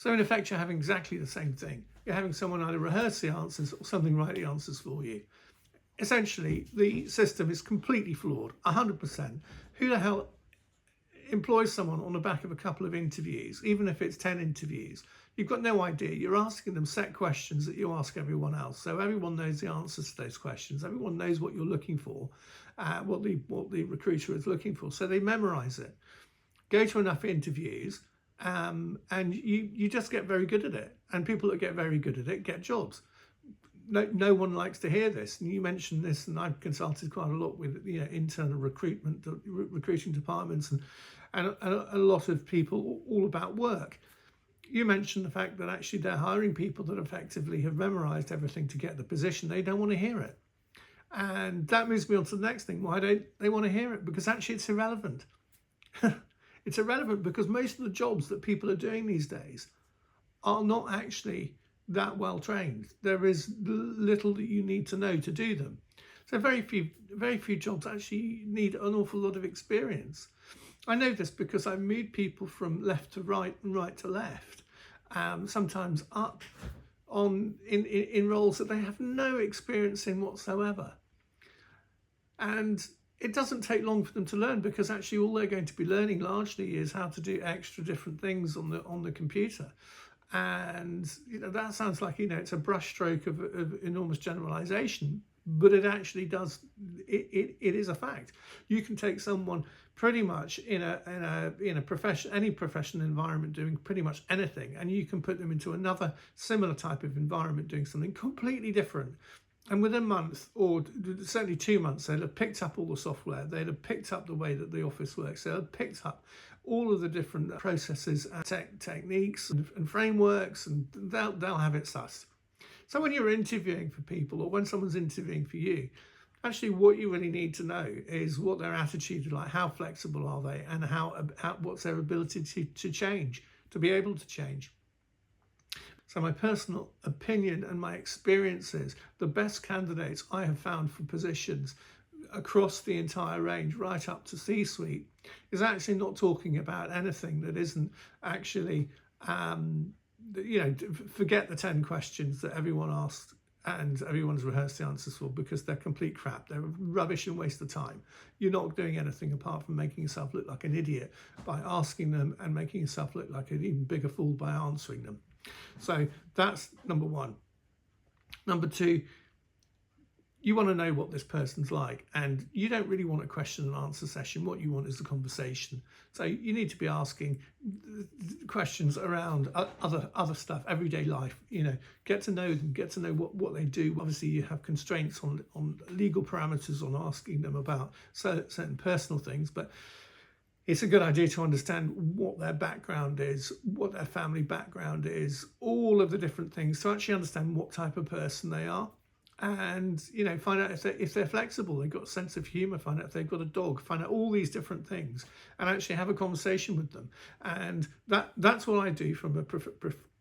So in effect, you're having exactly the same thing. You're having someone either rehearse the answers or something write the answers for you. Essentially, the system is completely flawed, 100%. Who the hell employs someone on the back of a couple of interviews, even if it's 10 interviews? You've got no idea. You're asking them set questions that you ask everyone else. So everyone knows the answers to those questions. Everyone knows what you're looking for, what the recruiter is looking for. So they memorize it. Go to enough interviews, and you just get very good at it. And people that get very good at it get jobs. No one likes to hear this. And you mentioned this, and I've consulted quite a lot with internal recruiting departments and a lot of people all about work. You mentioned the fact that actually they're hiring people that effectively have memorized everything to get the position. They don't want to hear it. And that moves me on to the next thing. Why don't they want to hear it? Because actually it's irrelevant. It's irrelevant because most of the jobs that people are doing these days are not actually that well trained. There is little that you need to know to do them. So very few jobs actually need an awful lot of experience. I know this because I've moved people from left to right and right to left, sometimes up in roles that they have no experience in whatsoever. And it doesn't take long for them to learn, because actually all they're going to be learning largely is how to do extra different things on the computer. And that sounds like it's a brushstroke of enormous generalization, but it actually does. It is a fact. You can take someone pretty much in a profession, any professional environment, doing pretty much anything, and you can put them into another similar type of environment doing something completely different. And within a month, or certainly 2 months, they'd have picked up all the software. They'd have picked up the way that the office works. They'd have picked up all of the different processes and techniques and frameworks, and they'll have it sussed. So when you're interviewing for people, or when someone's interviewing for you, actually what you really need to know is what their attitude is like, how flexible are they, and what's their ability to change, to be able to change. So my personal opinion and my experience is the best candidates I have found for positions across the entire range, right up to C-suite, is actually not talking about anything that isn't actually, forget the 10 questions that everyone asked and everyone's rehearsed the answers for, because they're complete crap. They're rubbish and waste of time. You're not doing anything apart from making yourself look like an idiot by asking them, and making yourself look like an even bigger fool by answering them. So that's number one. Number two, you want to know what this person's like, and you don't really want a question and answer session. What you want is a conversation. So you need to be asking questions around other stuff, everyday life. Get to know them, get to know what they do. Obviously, you have constraints on legal parameters on asking them about certain personal things, but it's a good idea to understand what their background is, what their family background is, all of the different things, to actually understand what type of person they are. And find out if they're flexible, they've got a sense of humor, find out if they've got a dog, find out all these different things, and actually have a conversation with them. And that's what I do from a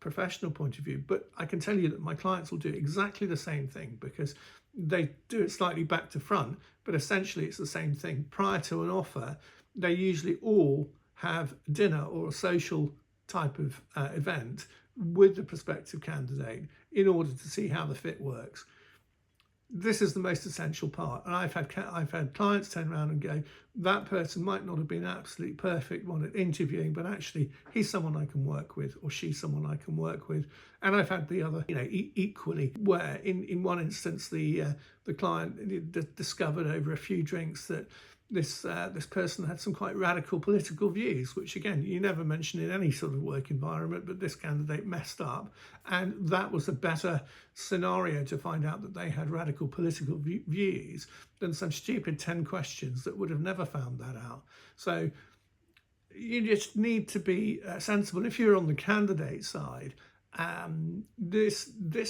professional point of view. But I can tell you that my clients will do exactly the same thing, because they do it slightly back to front, but essentially it's the same thing. Prior to an offer, they usually all have dinner or a social type of event with the prospective candidate in order to see how the fit works. This is the most essential part. And I've had clients turn around and go, that person might not have been an absolutely perfect one at interviewing, but actually he's someone I can work with, or she's someone I can work with. And I've had the other, equally, where in one instance the client discovered over a few drinks that this person had some quite radical political views, which again, you never mention in any sort of work environment, but this candidate messed up. And that was a better scenario to find out that they had radical political views than some stupid 10 questions that would have never found that out. So you just need to be sensible. If you're on the candidate side, this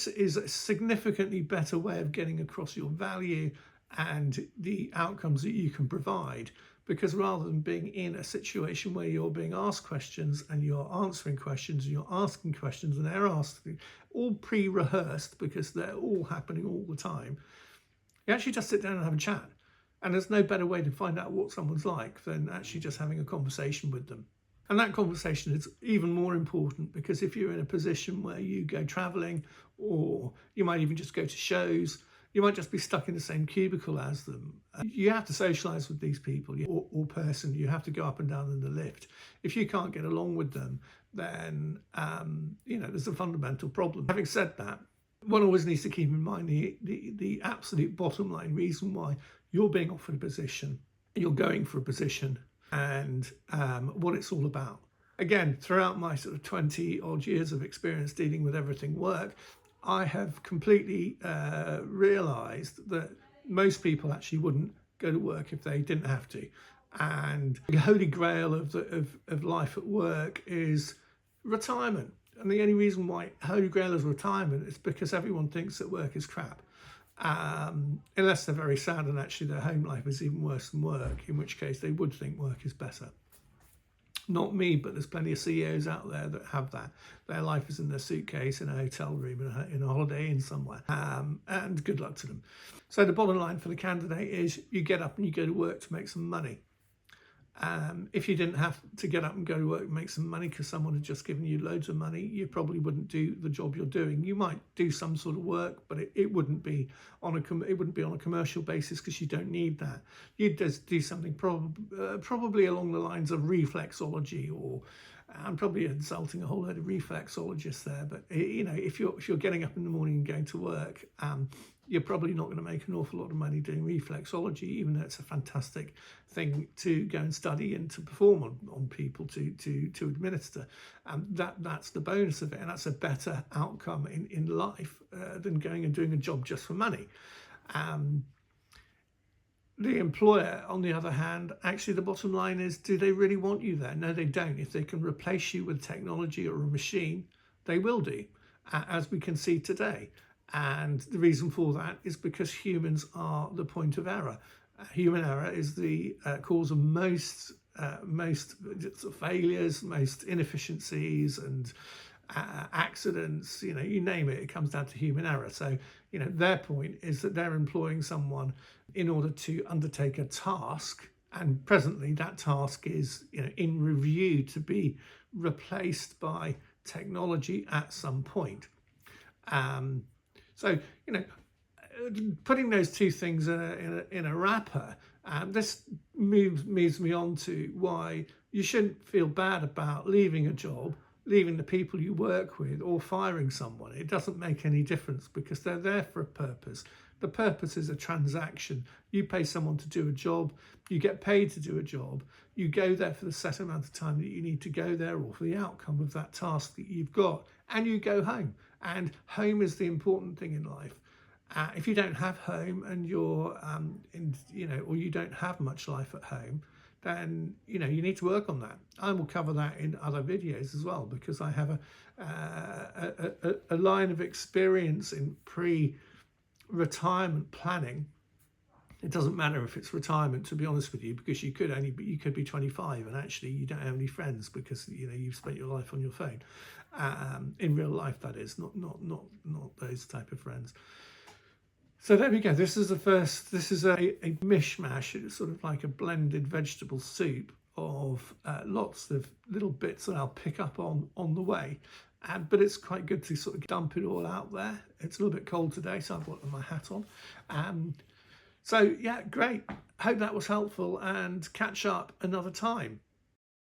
is a significantly better way of getting across your value and the outcomes that you can provide, because rather than being in a situation where you're being asked questions and you're answering questions and you're asking questions and they're asking, all pre-rehearsed because they're all happening all the time, you actually just sit down and have a chat. And there's no better way to find out what someone's like than actually just having a conversation with them. And that conversation is even more important because if you're in a position where you go traveling, or you might even just go to shows, you might just be stuck in the same cubicle as them. You have to socialize with these people, or person. You have to go up and down in the lift. If you can't get along with them, then there's a fundamental problem. Having said that, one always needs to keep in mind the absolute bottom line reason why you're being offered a position, you're going for a position, and what it's all about. Again, throughout my sort of 20 odd years of experience dealing with everything work, I have completely realized that most people actually wouldn't go to work if they didn't have to. And the holy grail of life at work is retirement. And the only reason why holy grail is retirement is because everyone thinks that work is crap. Unless they're very sad and actually their home life is even worse than work, in which case they would think work is better. Not me, but there's plenty of CEOs out there that have that. Their life is in their suitcase, in a hotel room, in a Holiday Inn somewhere. And good luck to them. So the bottom line for the candidate is you get up and you go to work to make some money. If you didn't have to get up and go to work and make some money because someone had just given you loads of money, you probably wouldn't do the job you're doing. You might do some sort of work, but it wouldn't be on a commercial basis because you don't need that. You'd just do something probably along the lines of reflexology, or I'm probably insulting a whole load of reflexologists there, but if you're getting up in the morning and going to work, you're probably not going to make an awful lot of money doing reflexology, even though it's a fantastic thing to go and study and to perform on people to administer. That's the bonus of it, and that's a better outcome in life than going and doing a job just for money. The employer, on the other hand, actually the bottom line is, do they really want you there? No, they don't. If they can replace you with technology or a machine, they will do, as we can see today. And the reason for that is because humans are the point of error. Human error is the cause of most failures, most inefficiencies and accidents. You name it, it comes down to human error. So their point is that they're employing someone in order to undertake a task, and presently that task is in review to be replaced by technology at some point. So, putting those two things in a wrapper, this moves me on to why you shouldn't feel bad about leaving a job, leaving the people you work with, or firing someone. It doesn't make any difference because they're there for a purpose. The purpose is a transaction. You pay someone to do a job, you get paid to do a job, you go there for the set amount of time that you need to go there, or for the outcome of that task that you've got, and you go home. And home is the important thing in life. If you don't have home and you're, or you don't have much life at home, then you need to work on that. I will cover that in other videos as well, because I have a line of experience in pre-retirement planning. It doesn't matter if it's retirement, to be honest with you, because you could be 25 and actually you don't have any friends because you've spent your life on your phone. In real life, that is, not those type of friends. So there we go. This is a mishmash. It's sort of like a blended vegetable soup of lots of little bits that I'll pick up on the way. But it's quite good to sort of dump it all out there. It's a little bit cold today, so I've got my hat on. So yeah, great. Hope that was helpful, and catch up another time.